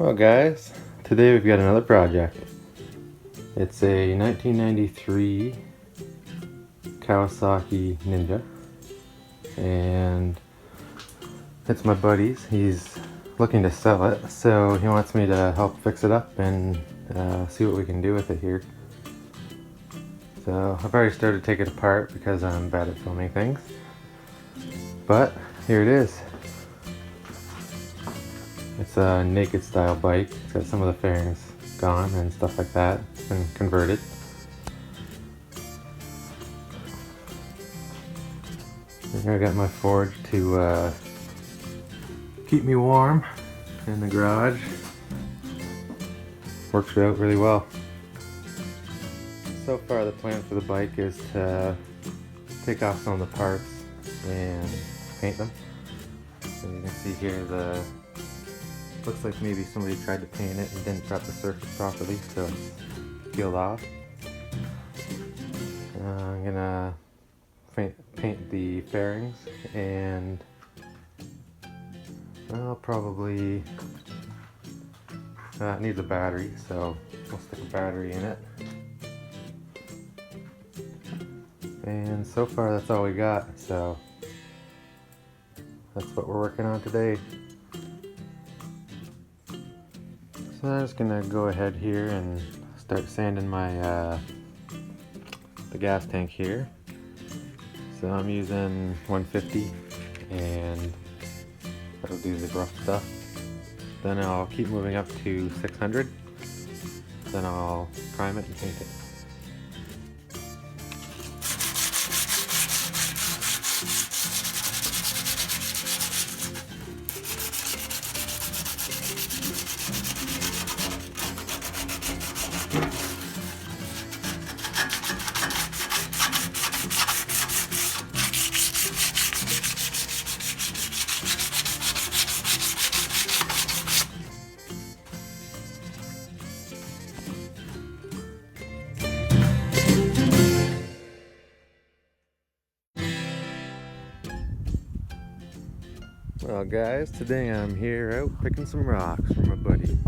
Well guys, today we've got another project. It's a 1993 Kawasaki Ninja, and it's my buddy's. He's looking to sell it, so he wants me to help fix it up and see what we can do with it here. So I've already started taking it apart because I'm bad at filming things, but here it is. It's a naked style bike. It's got some of the fairings gone and stuff like that. It's been converted. And here I got my forge to keep me warm in the garage. Works out really well. So far the plan for the bike is to take off some of the parts and paint them. So you can see here looks like maybe somebody tried to paint it and didn't prep the surface properly, so it's peeled off. I'm gonna paint the fairings, and I'll probably it needs a battery, so we'll stick a battery in it. And so far that's all we got, so that's what we're working on today. So I'm just gonna go ahead here and start sanding my the gas tank here. So I'm using 150, and that'll do the rough stuff. Then I'll keep moving up to 600. Then I'll prime it and paint it. Well guys, today I'm here out picking some rocks for my buddy.